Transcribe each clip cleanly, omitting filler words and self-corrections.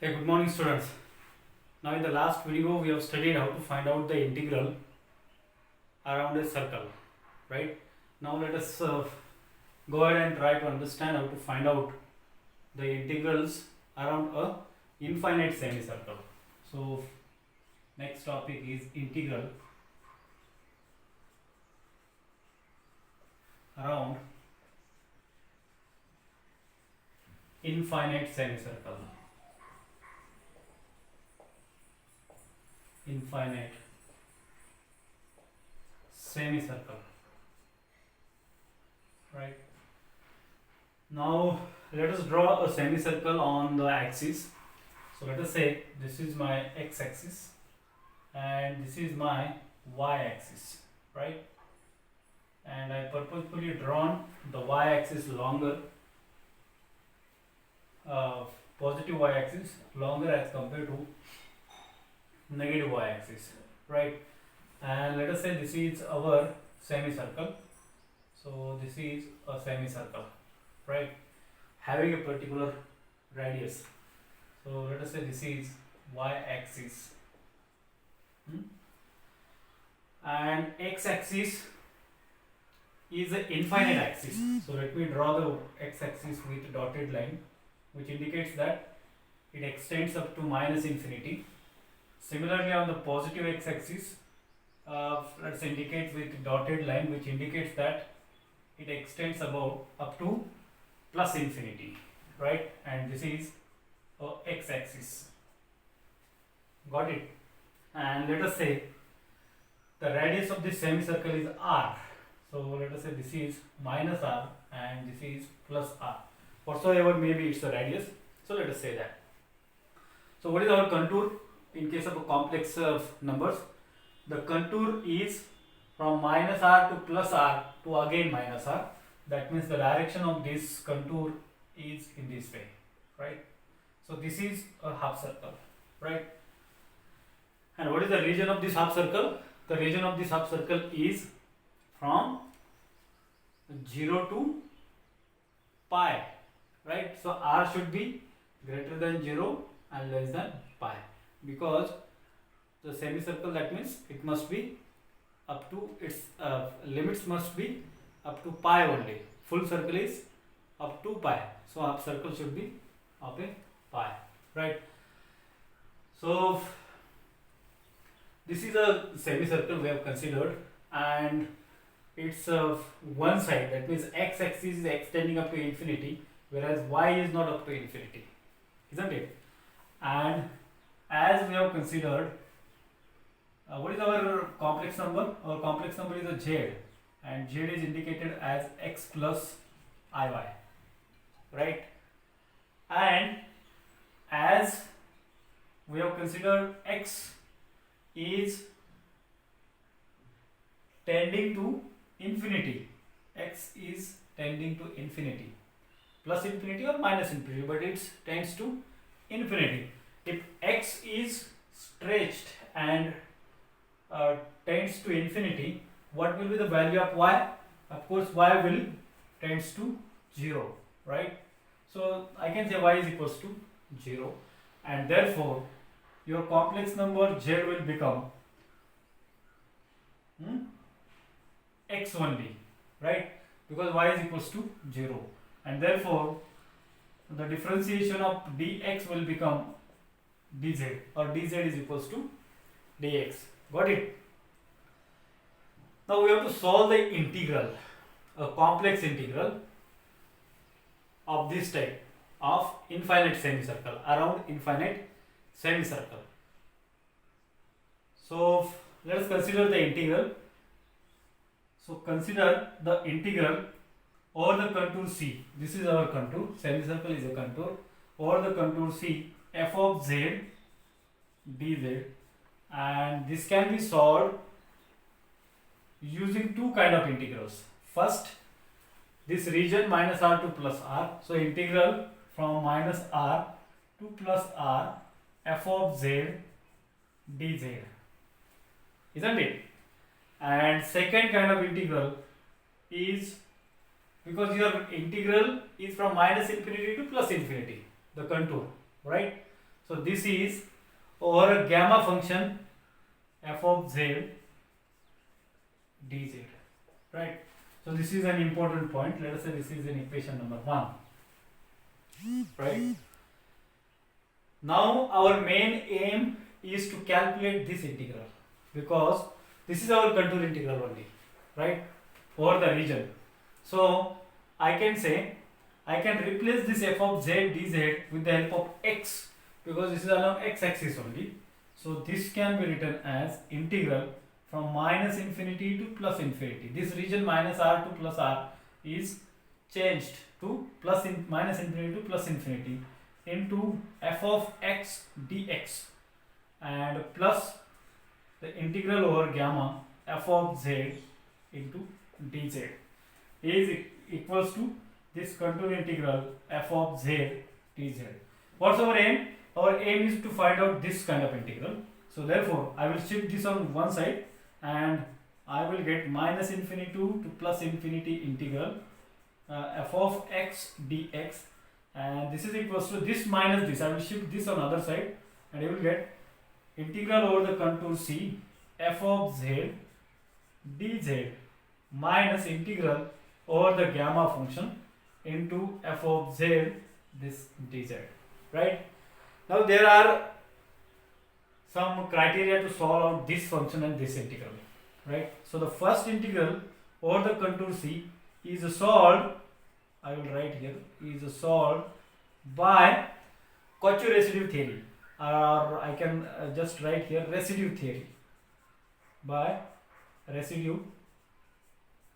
Hey, good morning students. Now in the last video we have studied how to find out the integral around a circle, right? Now let us go ahead and try to understand how to find out the integrals around a infinite semicircle. So next topic is integral around infinite semicircle. Infinite semicircle, right? Now let us draw a semicircle on the axis. So let us say this is my x-axis and this is my y-axis, right? And I purposefully drawn the y-axis longer, positive y-axis longer as compared to negative y-axis, right? And let us say this is our semicircle. So this is a semicircle, right, having a particular radius. So let us say this is y-axis, and x-axis is an infinite axis. So let me draw the x-axis with dotted line, which indicates that it extends up to minus infinity. Similarly, on the positive x-axis, let's indicate with dotted line, which indicates that it extends about up to plus infinity, right? And this is x-axis. Got it? And let us say the radius of this semicircle is r. So let us say this is minus r and this is plus r. Whatsoever maybe it's the radius. So let us say that. So what is our contour? In case of a complex numbers, the contour is from minus r to plus r to again minus r. That means the direction of this contour is in this way, right? So this is a half circle, right? And what is the region of this half circle? The region of this half circle is from 0 to pi, right? So r should be greater than 0 and less than pi, because the semicircle, that means it must be up to its limits must be up to pi only. Full circle is up to pi, so half circle should be of a pi, right? So this is a semicircle we have considered, and it's one side, that means x-axis is extending up to infinity, whereas y is not up to infinity, isn't it? And as we have considered, what is our complex number? Our complex number is a z, and z is indicated as x plus iy, right? And as we have considered, x is tending to infinity. X is tending to infinity, plus infinity or minus infinity, but it tends to infinity. If x is stretched and tends to infinity, what will be the value of y? Of course, y will tends to 0, right? So I can say y is equals to 0, and therefore your complex number z will become x only, right? Because y is equals to 0, and therefore the differentiation of dx will become dz, or dz is equals to dx. Got it? Now we have to solve the integral, a complex integral of this type of infinite semicircle, around infinite semicircle. So let us consider the integral. So consider the integral over the contour C. This is our contour, semicircle is a contour, over the contour C, f of z dz, and this can be solved using two kind of integrals. First, this region minus r to plus r, so integral from minus r to plus r f of z dz, isn't it? And second kind of integral is, because your integral is from minus infinity to plus infinity, the contour, right? So this is over a gamma function f of z dz, right? So this is an important point. Let us say this is an equation number 1, right? Now our main aim is to calculate this integral, because this is our contour integral only, right, over the region. So I can say I can replace this f of z dz with the help of x, because this is along x axis only. So this can be written as integral from minus infinity to plus infinity. This region minus r to plus r is changed to minus infinity to plus infinity into f of x dx, and plus the integral over gamma f of z into dz is equals to this contour integral f of z dz. What's our aim? Our aim is to find out this kind of integral. So therefore I will shift this on one side and I will get minus infinity to plus infinity integral f of x dx, and this is equals to this minus this. I will shift this on other side and you will get integral over the contour C f of z dz minus integral over the gamma function into f of z this dz, right? Now there are some criteria to solve out this function and this integral, right? So the first integral over the contour C is solved, I will write here, is solved by Cauchy residue theory, or I can just write here residue theory, by residue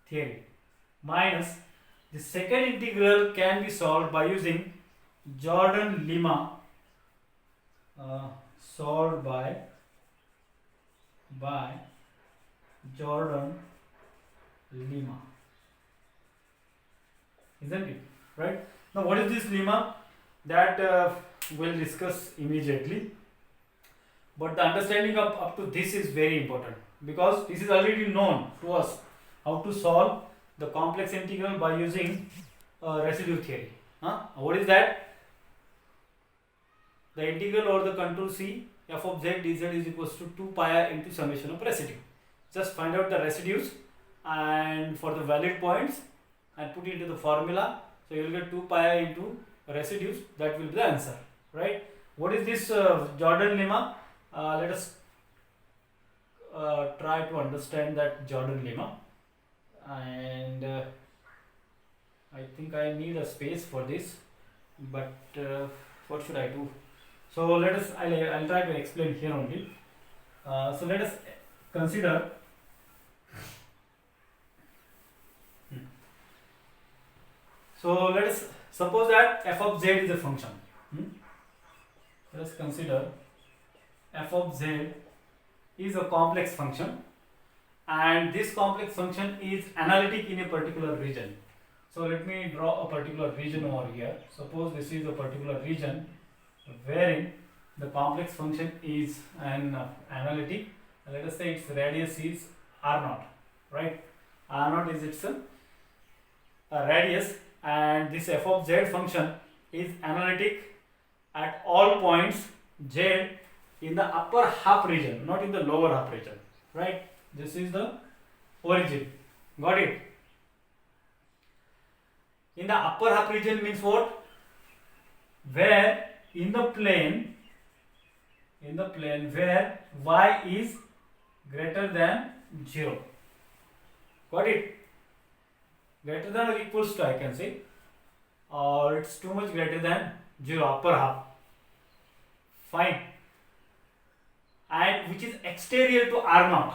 theory, minus the second integral can be solved by using Jordan-Lima, solved by Jordan-Lima, isn't it? Right? Now what is this lemma? That we'll discuss immediately, but the understanding of up to this is very important, because this is already known to us how to solve the complex integral by using residue theory. What is that? The integral over the contour C f of z dz is equals to 2 pi r into summation of residue. Just find out the residues and for the valid points and put it into the formula. So you will get 2 pi r into residues. That will be the answer, right? What is this Jordan lemma? Let us try to understand that Jordan lemma, and I think I need a space for this, but what should I do? So let us, I'll try to explain here only. So let us consider so let us suppose that f of z is a function. Let us consider f of z is a complex function, and this complex function is analytic in a particular region. So let me draw a particular region over here. Suppose this is a particular region wherein the complex function is an analytic. Let us say its radius is r0, right? r0 is its radius, and this f of z function is analytic at all points z in the upper half region, not in the lower half region, right? This is the origin. Got it? In the upper half region means what? Where in the plane where y is greater than 0. Got it? Greater than or equals to, I can say, or it's too much greater than 0, upper half. Fine. And which is exterior to R0.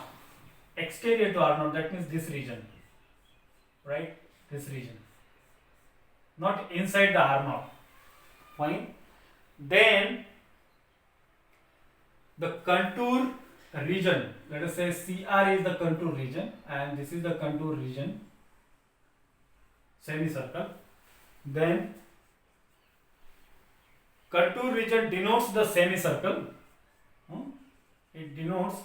Exterior to R0, that means this region. Right? This region. Not inside the R0. Fine. Then the contour region, let us say CR is the contour region and this is the contour region, semicircle. Then contour region denotes the semicircle. It denotes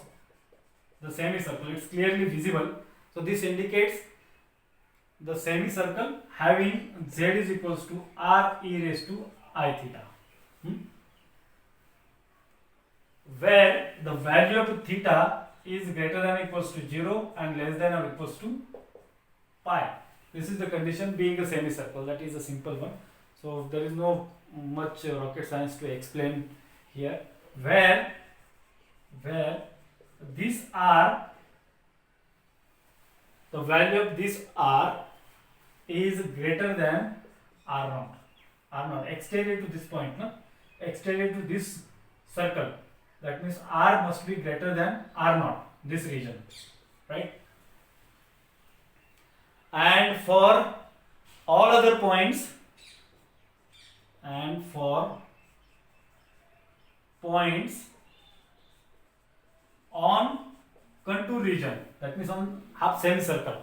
the semicircle. It's clearly visible. So this indicates the semicircle having z is equals to r e raised to I theta. where the value of theta is greater than or equals to 0 and less than or equals to pi. This is the condition being a semicircle. That is a simple one. So there is no much rocket science to explain here. Where this r, the value of this r is greater than r0. R0 extended to this point, no? Extended to this circle. That means r must be greater than r0, this region, right? And for all other points, and for points on contour region, that means on half semicircle,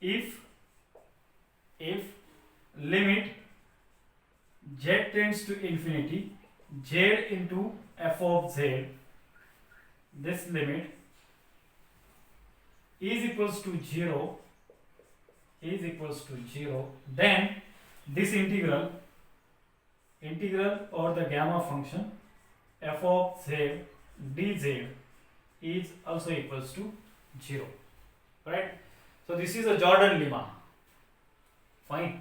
if limit z tends to infinity, z into f of z, this limit is equals to 0, then this integral or the gamma function f of z dz is also equals to 0, right? So this is a Jordan lemma. Fine.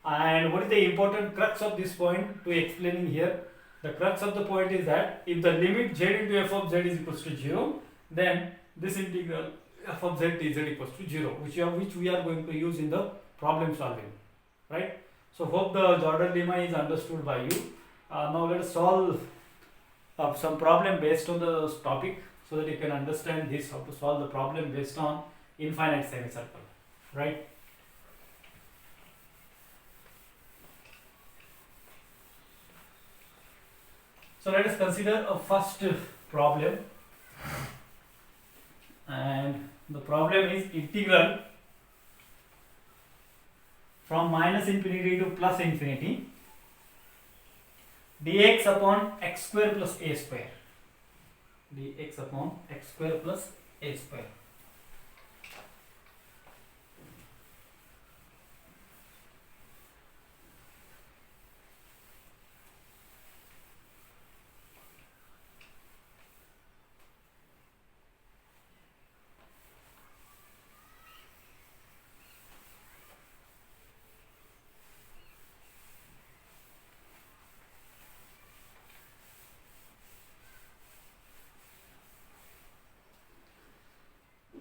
And what is the important crux of this point to explaining here? The crux of the point is that if the limit z into f of z is equals to 0, then this integral f of z dz equals to 0, which we are going to use in the problem solving, right? So hope the Jordan lemma is understood by you. Now let us solve some problem based on the topic so that you can understand this, how to solve the problem based on infinite semicircle, right? So let us consider a first problem, and the problem is integral from minus infinity to plus infinity dx upon x square plus a square, dx upon x square plus a square.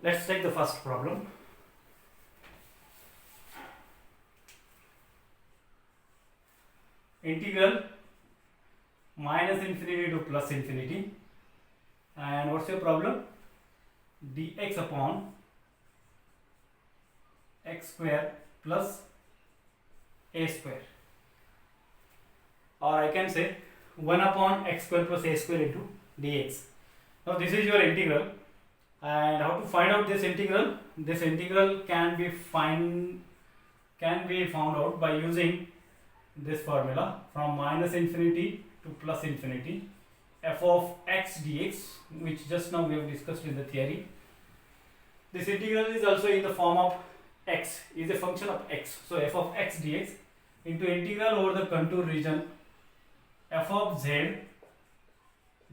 Let's take the first problem. Integral minus infinity to plus infinity, and what's your problem? Dx upon x square plus a square, or I can say 1 upon x square plus a square into dx. Now this is your integral. And how to find out this integral? This integral can be found out by using this formula from minus infinity to plus infinity, f of x dx, which just now we have discussed in the theory. This integral is also in the form of x, is a function of x. So f of x dx into integral over the contour region f of z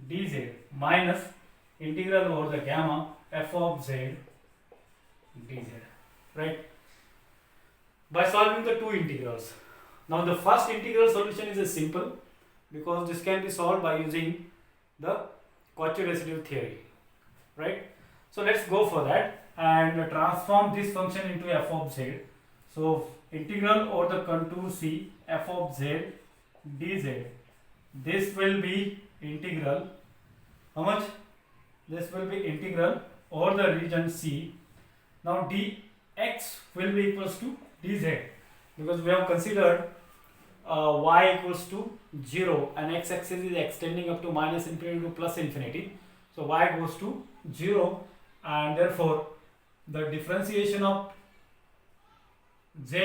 dz minus integral over the gamma f of z dz, right? By solving the two integrals. Now the first integral solution is a simple, because this can be solved by using the Cauchy residue theory, right? So let's go for that and transform this function into f of z. So integral over the contour C f of z dz, this will be integral, how much? This will be integral over the region C. Now dx will be equals to dz, because we have considered y equals to 0 and x axis is extending up to minus infinity to plus infinity. So y goes to 0, and therefore the differentiation of z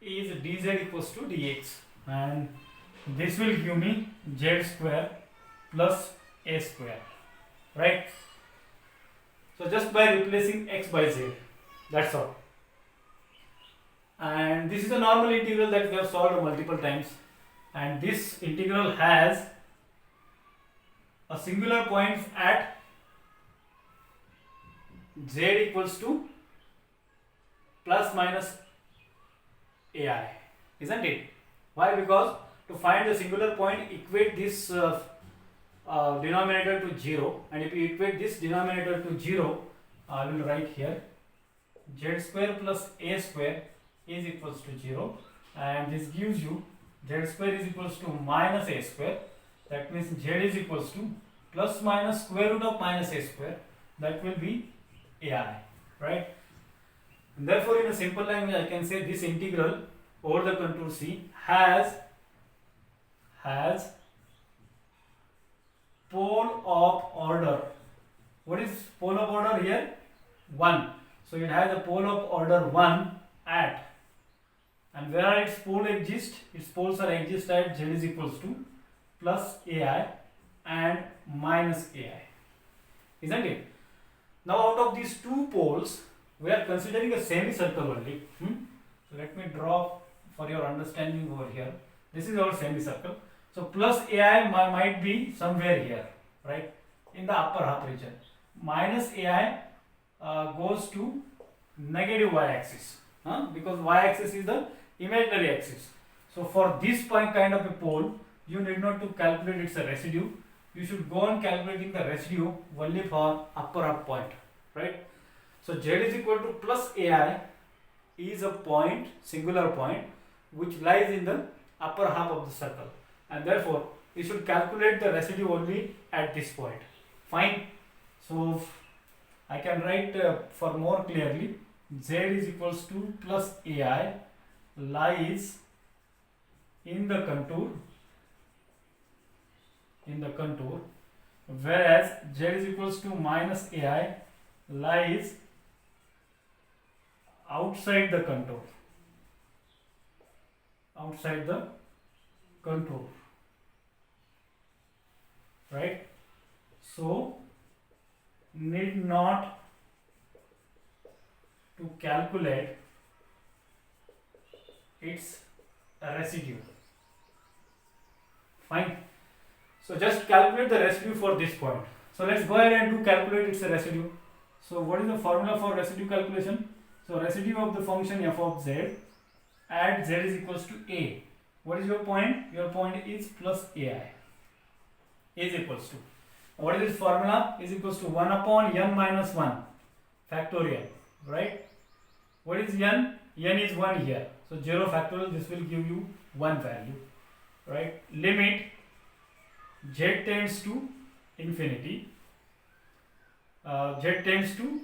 is dz equals to dx, and this will give me z square plus a square, right? So just by replacing x by z, that's all. And this is a normal integral that we have solved multiple times. and this integral has a singular points at z equals to plus minus ai, isn't it? Why? Because to find the singular point, equate this denominator to 0, and if you equate this denominator to 0, I will write here z square plus a square is equals to 0, and this gives you z square is equals to minus a square. That means z is equals to plus minus square root of minus a square, that will be ai, right? And therefore, in a simple language, I can say this integral over the contour C has pole of order. What is pole of order here? 1. So it has a pole of order 1 at, and where its pole exists, its poles are exist at z is equals to plus ai and minus ai, isn't it? Now out of these two poles, we are considering a semicircle only. So let me draw for your understanding over here. This is our semicircle. So plus ai might be somewhere here, right, in the upper half region. Minus ai goes to negative y-axis, because y-axis is the imaginary axis. So for this kind of a pole, you need not to calculate its residue. You should go on calculating the residue only for upper half point, right? So z is equal to plus ai is a point, singular point, which lies in the upper half of the circle, and therefore you should calculate the residue only at this point. Fine. So I can write for more clearly, z is equals to plus ai lies in the contour, whereas z is equals to minus ai lies outside the contour, right? So need not to calculate its residue. Fine. So just calculate the residue for this point. So let's go ahead and do calculate its residue. So what is the formula for residue calculation? So residue of the function f of z at z is equals to a. What is your point? Your point is plus ai is equals to, what is this formula? Is equals to 1 upon n minus 1 factorial, right? What is n? N is 1 here. So 0 factorial, this will give you 1 value, right? Limit z tends to infinity, z tends to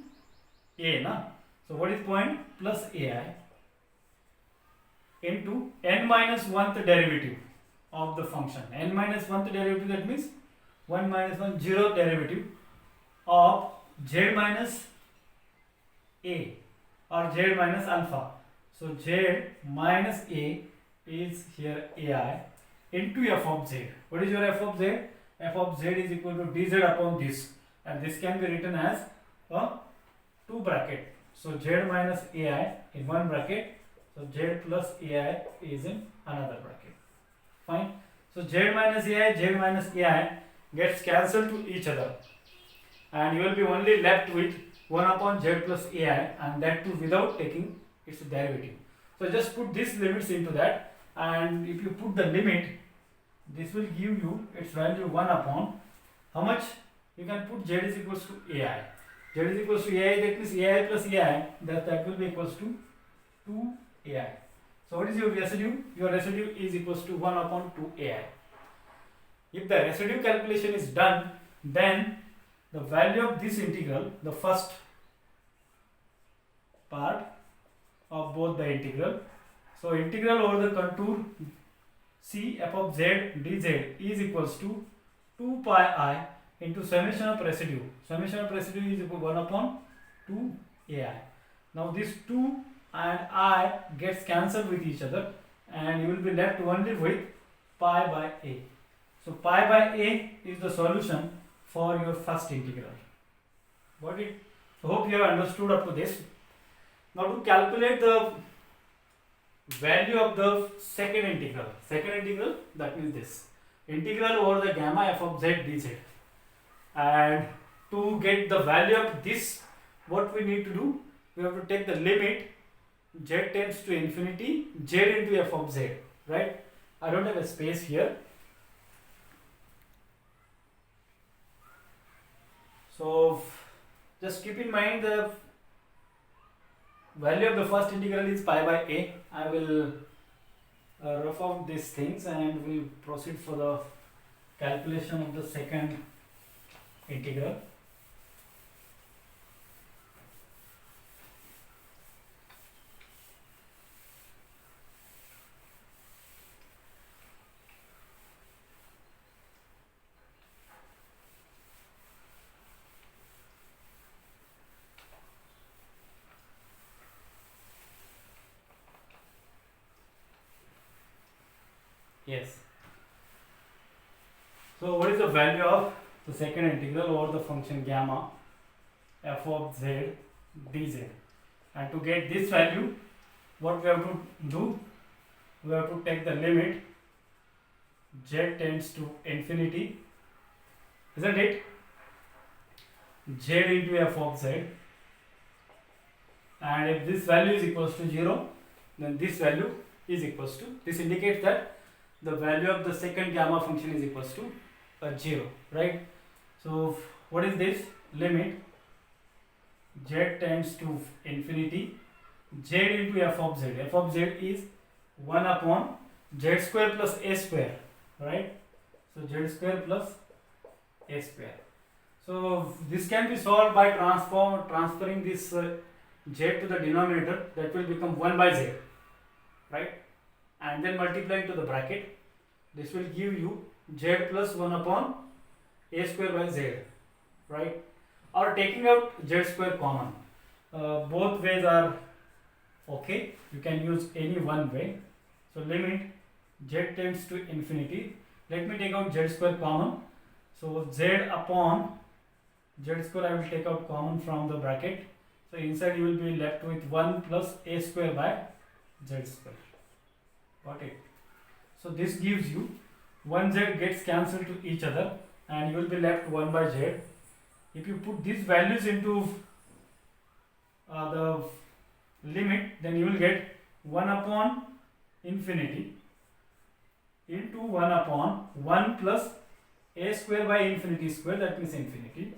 a, na? So what is point? Plus ai into n minus 1th derivative of the function. N minus 1th derivative, that means 1 minus 1 0th derivative of z minus a or z minus alpha. So z minus a is here ai into f of z. What is your f of z? F of z is equal to dz upon this, and this can be written as a 2 bracket. So z minus ai in one bracket, so z plus ai is in another bracket. Fine. So z minus ai gets cancelled to each other, and you will be only left with 1 upon z plus ai, and that too without taking its derivative. So just put these limits into that, and if you put the limit, this will give you its value 1 upon how much? You can put z is equals to ai. Z is equals to ai, that means ai plus ai, that will be equals to 2 ai. So what is your residue? Your residue is equals to 1 upon 2 ai. If the residue calculation is done, then the value of this integral, the first part of both the integral, so integral over the contour C f of z dz is equals to 2 pi I into summation of residue. Summation of residue is equal to 1 upon 2 ai. Now this 2 and I gets cancelled with each other, and you will be left only with pi by a. So pi by a is the solution for your first integral. Got it? So hope you have understood up to this. Now to calculate the value of the second integral. Second integral, that means this integral over the gamma f of z dz. And to get the value of this, what we need to do, we have to take the limit z tends to infinity z into f of z, right? I don't have a space here, so just keep in mind the value of the first integral is pi by a. I will rough out these things and we'll proceed for the calculation of the second integral. Yes. So what is the value of the second integral over the function gamma f of z dz? And to get this value, what we have to do, we have to take the limit z tends to infinity, isn't it? Z into f of z, and if this value is equals to 0, then this value is equals to, this indicates that the value of the second gamma function is equals to 0, right? So what is this? Limit z tends to infinity z into f of z. F of z is 1 upon z square plus a square, right? So z square plus a square. So this can be solved by transferring this z to the denominator. That will become 1 by z, right? And then multiplying to the bracket, this will give you z plus 1 upon a square by z, right? Or taking out z square common. Both ways are okay. You can use any one way. So limit z tends to infinity. Let me take out z square common. So z upon z square I will take out common from the bracket. So inside you will be left with 1 plus a square by z square. Got it? So this gives you 1z gets cancelled to each other and you will be left 1 by z. If you put these values into the limit, then you will get 1 upon infinity into 1 upon 1 plus a square by infinity square, that means infinity.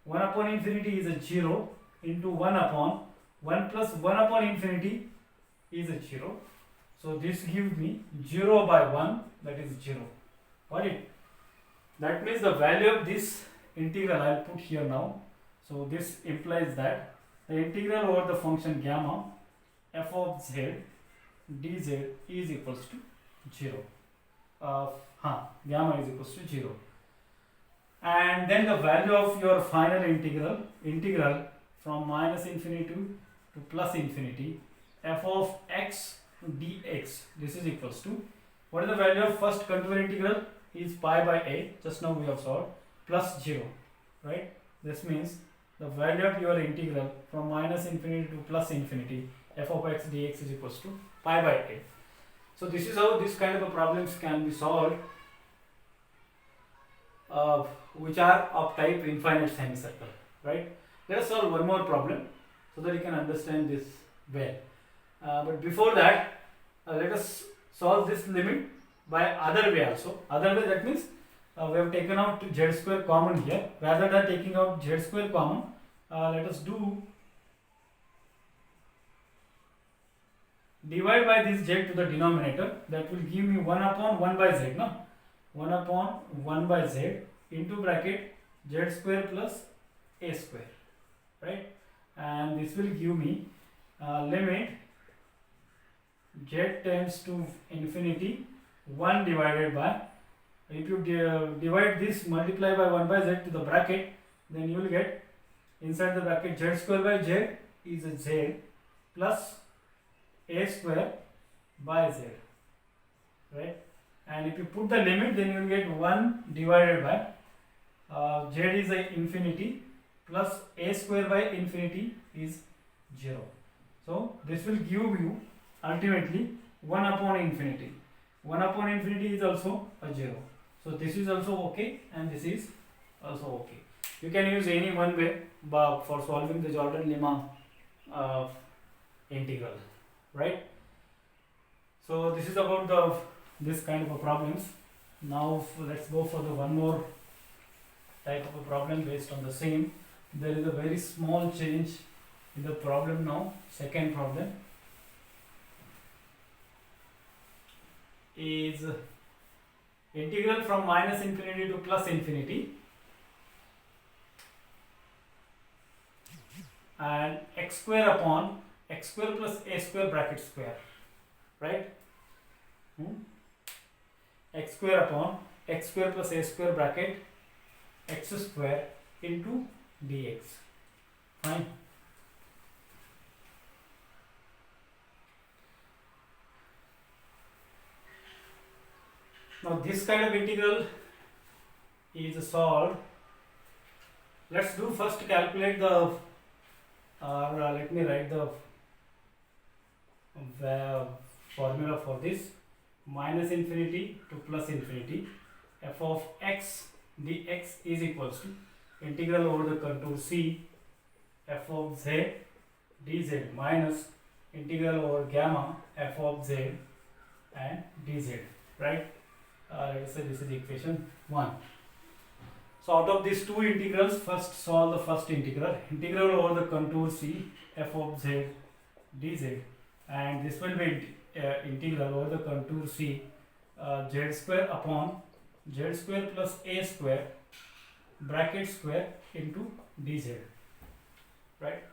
1 upon infinity is a 0 into 1 upon 1 plus 1 upon infinity is a 0. So this gives me 0 by 1, that is 0. Got it? That means the value of this integral I will put here now. So this implies that the integral over the function gamma f of z dz is equals to 0. Gamma is equals to 0. And then the value of your final integral from minus infinity to plus infinity, f of x dx, this is equals to, what is the value of first contour integral? Is pi by a, just now we have solved, plus 0, right? This means the value of your integral from minus infinity to plus infinity, f of x dx is equals to pi by a. So this is how this kind of a problems can be solved, which are of type infinite semicircle, right? Let us solve one more problem so that you can understand this well. But before that, let us solve this limit by other way also. Other way, that means we have taken out z square common here. Rather than taking out z square common, let us do divide by this z to the denominator. That will give me 1 upon 1 by z, no? 1 upon 1 by z into bracket z square plus a square, right? And this will give me limit z tends to infinity 1 divided by, if you divide this, multiply by 1 by z to the bracket, then you will get inside the bracket z square by z is a z plus a square by z, right? And if you put the limit, then you will get 1 divided by z is a infinity plus a square by infinity is 0. So this will give you ultimately 1 upon infinity. 1 upon infinity is also a 0. So this is also okay and this is also okay. You can use any one way for solving the Jordan-Lima integral, right? So this is about this kind of a problems. Now let's go for the one more type of a problem based on the same. There is a very small change in the problem now. Second problem is integral from minus infinity to plus infinity, and x square upon x square plus a square bracket square, right? X square upon x square plus a square bracket x square into dx. Fine. Now this kind of integral is solved. Let's do first calculate the let me write the formula for this. Minus infinity to plus infinity, f of x dx is equals to integral over the contour C f of z dz minus integral over gamma f of z and dz, right? Let us say this is equation 1. So out of these two integrals, first solve the first integral. Integral over the contour C f of z dz, and this will be integral over the contour C z square upon z square plus a square bracket square into dz, right?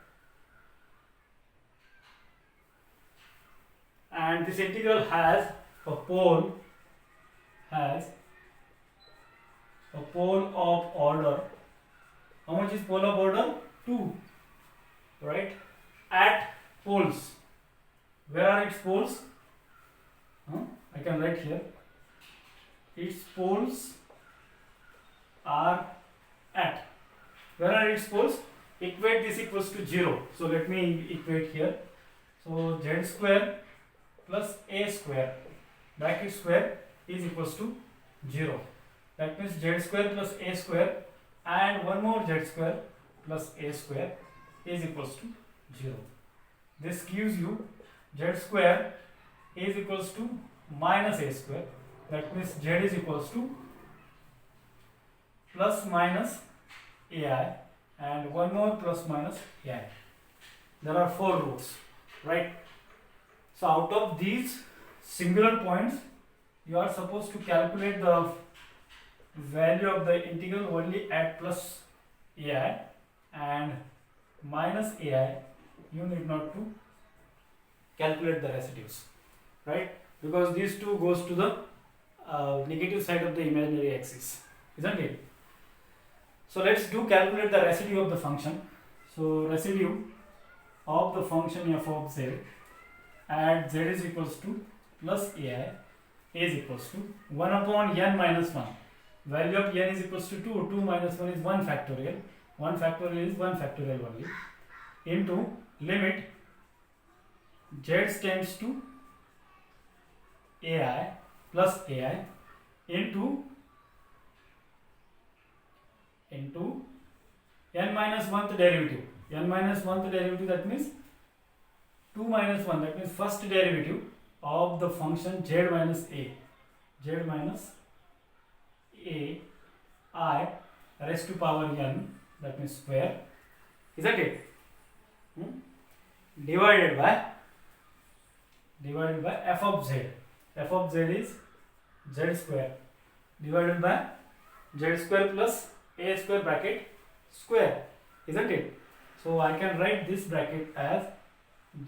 And this integral has a pole of order. How much is pole of order? 2, right? At poles. Where are its poles? I can write here. Its poles are at. Where are its poles? Equate this equals to 0. So let me equate here. So z square plus a square bracket square is equals to 0. That means z square plus a square and one more z square plus a square is equals to 0. This gives you z square is equals to minus a square. That means z is equals to plus minus ai and one more plus minus ai. There are 4 roots, right? So out of these singular points, you are supposed to calculate the value of the integral only at plus ai and minus ai. You need not to calculate the residues, right? Because these two goes to the negative side of the imaginary axis, isn't it? So let's do calculate the residue of the function. So residue of the function f of z at z is equals to plus ai is equals to 1 upon n minus 1. Value of n is equals to 2. 2 minus 1 is 1 factorial. 1 factorial is 1 factorial only. Into limit z tends to ai plus ai into n minus 1th derivative. N minus 1th derivative, that means 2 minus 1, that means first derivative of the function z minus a. Z minus a I raised to power n, that means square, isn't it? Divided by f of z. F of z is z square divided by z square plus a square bracket square, isn't it? So I can write this bracket as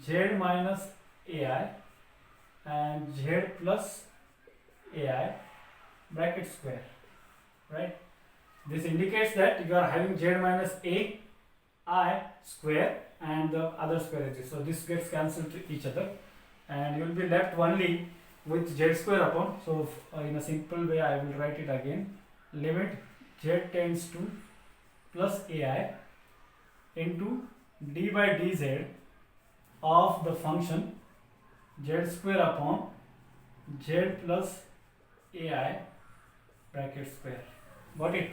z minus ai and z plus ai bracket square, right? This indicates that you are having z minus a I square and the other square exists. So this gets cancelled to each other and you will be left only with z square upon. So in a simple way I will write it again. Limit z tends to plus ai into d by dz of the function z square upon z plus ai bracket square. Got it?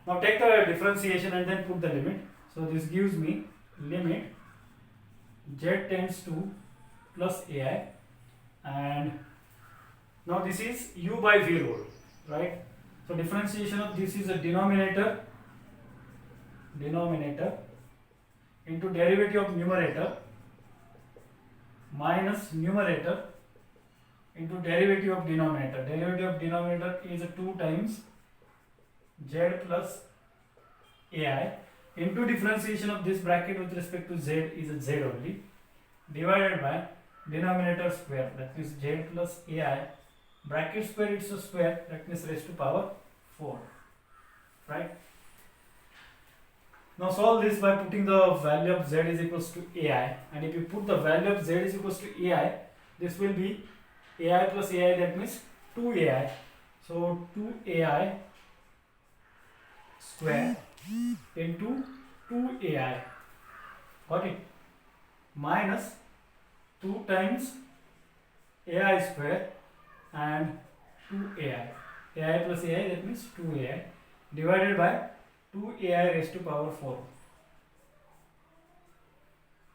Now take the differentiation and then put the limit. So this gives me limit z tends to plus ai, and now this is u by v rule, right? So differentiation of this is a denominator into derivative of numerator minus numerator into derivative of denominator. Derivative of denominator is 2 times z plus ai into differentiation of this bracket with respect to z is a z only, divided by denominator square, that is z plus ai, bracket square it's a square, that means raised to power 4, right? Now solve this by putting the value of z is equals to ai, and if you put the value of z is equals to ai, this will be ai plus ai, that means 2ai. So 2ai square into 2ai, got it, minus 2 times ai square and 2ai, ai plus ai, that means 2ai, divided by 2ai raised to power 4.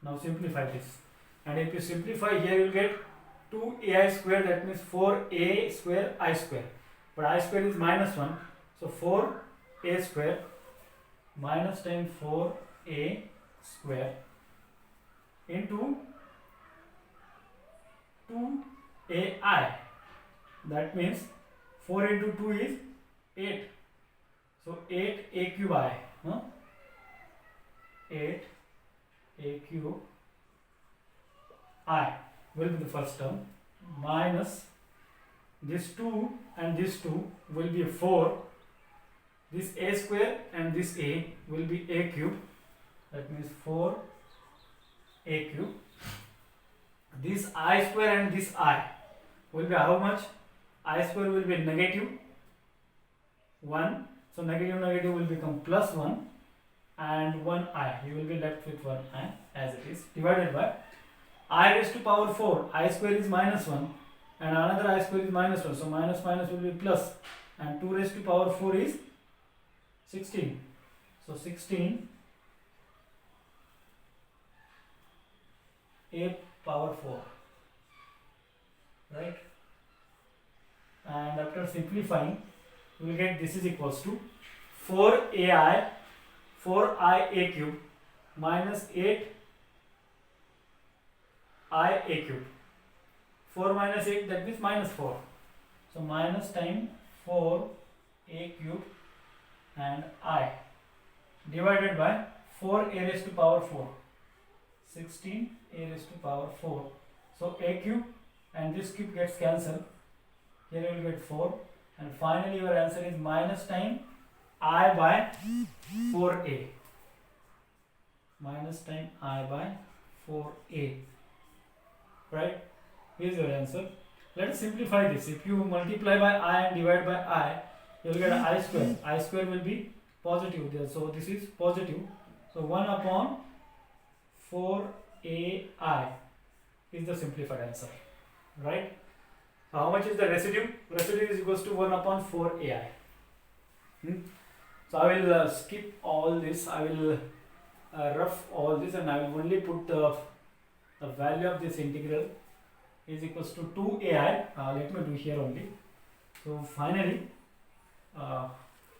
Now simplify this, and if you simplify here you will get 2ai square, that means 4a square I square, but I square is minus 1, so 4a square minus times 4a square into 2ai, that means 4 into 2 is 8, so 8a cube I, 8a cube I will be the first term, minus this 2 and this 2 will be 4, this a square and this a will be a cube, that means 4a cube, this I square and this I will be how much? I square will be negative 1, so negative will become plus 1, and 1i, you will be left with 1i as it is, divided by I raised to power 4, I square is minus 1 and another I square is minus 1, so minus minus will be plus, and 2 raised to power 4 is 16, so 16 a power 4, right? And after simplifying we will get this is equals to 4ai a cube minus 8 I a cube, 4 minus 8, that means minus 4, so minus times 4 a cube and I, divided by 4 a raised to power 4, 16 a raised to power 4, so a cube and this cube gets cancelled, here you will get 4, and finally your answer is minus times I by 4a, minus times I by 4a, right? Here's your answer. Let us simplify this. If you multiply by I and divide by I, you will get I square. I square will be positive there, so this is positive, so 1 upon 4ai is the simplified answer, right? So how much is the residue? Residue is equals to 1 upon 4ai. So I will skip all this, I will rough all this, and I will only put the value of this integral is equals to 2ai, let me do here only. So finally,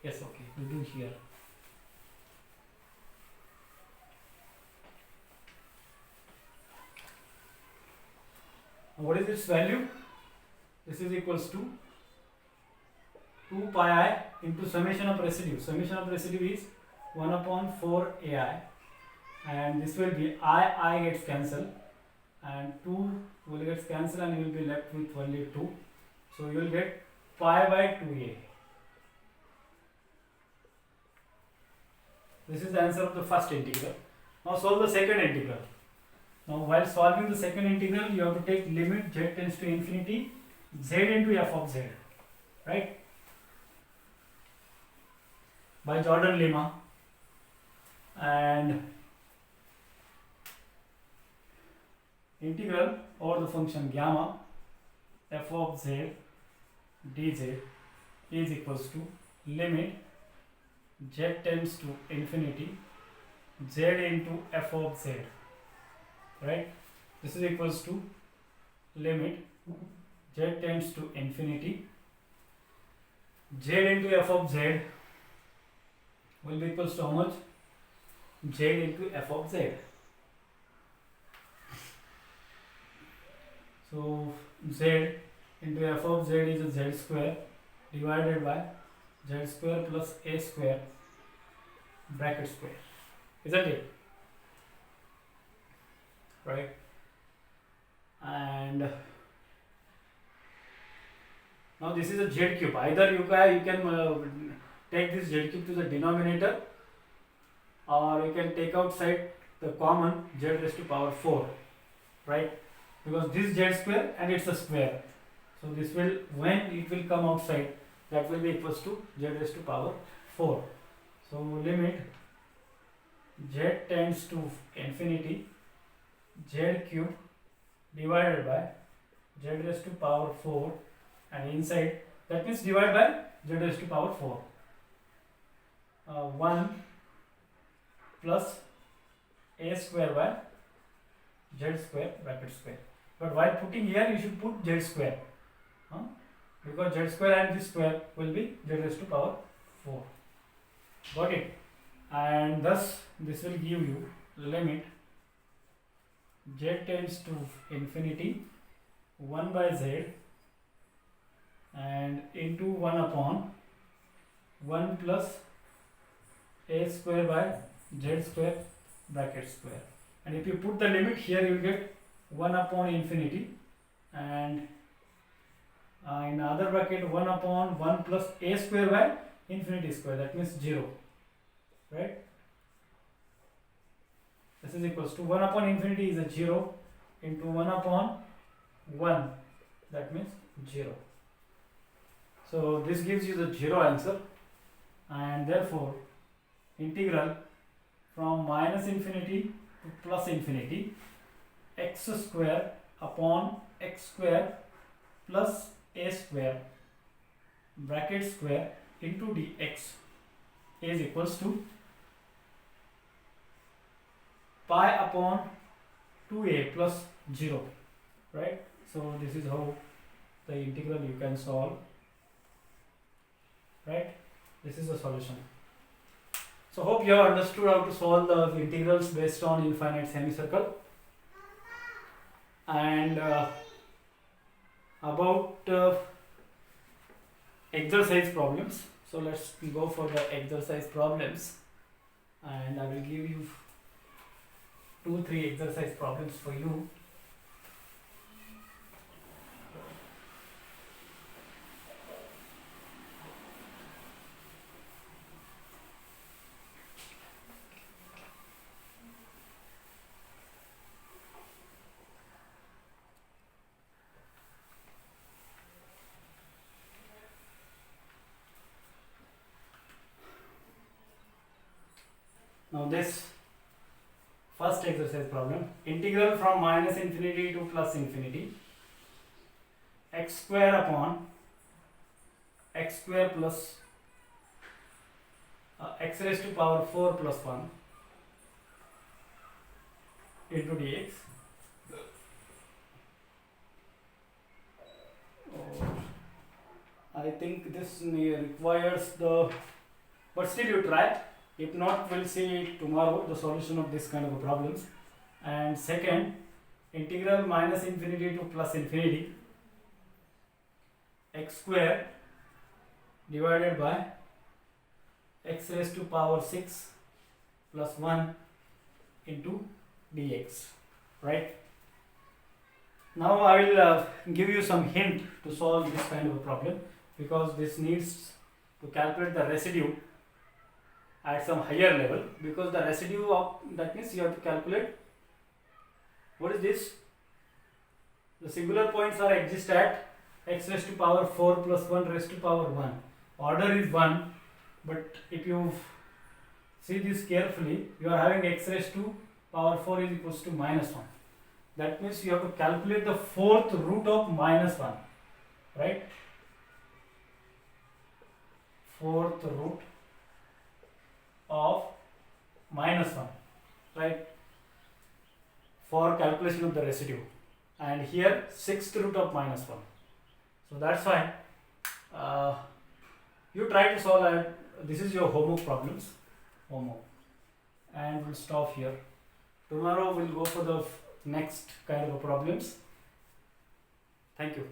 yes, okay, we do here. What is its value? This is equals to 2 pi I into summation of residue. Summation of residue is 1 upon 4ai, and this will be I gets cancelled, and 2 will get cancelled, and you will be left with only 2. So you will get pi by 2a. This is the answer of the first integral. Now solve the second integral. Now while solving the second integral, you have to take limit z tends to infinity z into f of z, right? By Jordan-Lema, and integral over the function gamma f of z dz is equals to limit z tends to infinity z into f of z, right? This is equals to limit z tends to infinity z into f of z will be equals to how much? Z into f of z. So z into f of z is a z square divided by z square plus a square bracket square, isn't it? Right? And now this is a z cube. Either you can take this z cube to the denominator, or you can take outside the common z raised to power 4, right? Because this z square and it's a square, so this will, when it will come outside, that will be equals to z raised to power 4. So limit z tends to infinity z cube divided by z raised to power 4, and inside that means divided by z raised to power 4. 1 plus a square by z square bracket square. But while putting here, you should put z square, because z square and this square will be z raised to power 4. Got it? And thus this will give you limit z tends to infinity 1 by z and into 1 upon 1 plus a square by z square bracket square. And if you put the limit here, you will get 1 upon infinity, and in other bracket 1 upon 1 plus a square by infinity square, that means 0, right? This is equals to 1 upon infinity is a 0 into 1 upon 1, that means 0. So this gives you the 0 answer, and therefore integral from minus infinity to plus infinity x square upon x square plus a square bracket square into dx is equals to pi upon 2a plus 0, right? So this is how the integral you can solve, right? This is the solution. So hope you have understood how to solve the integrals based on infinite semicircle. And about exercise problems. So let's go for the exercise problems, and I will give you 2-3 exercise problems for you. Now this first exercise problem, integral from minus infinity to plus infinity x square upon x square plus x raised to power 4 plus 1 into dx. I think this requires the, but still you try. If not, we'll see tomorrow the solution of this kind of problems. And second, integral minus infinity to plus infinity x square divided by x raised to power 6 plus 1 into dx, right? Now I will give you some hint to solve this kind of a problem, because this needs to calculate the residue at some higher level, because the residue of, that means you have to calculate what is this, the singular points are exist at x raised to power 4 plus 1 raised to power 1. Order is 1, but if you see this carefully, you are having x raised to power 4 is equals to minus 1. that means you have to calculate the fourth root of minus 1, right? Fourth root of minus 1, right, for calculation of the residue, and here sixth root of minus 1. So that's why you try to solve that. This is your homework problems, homework, and we'll stop here. Tomorrow we'll go for the next kind of problems. Thank you.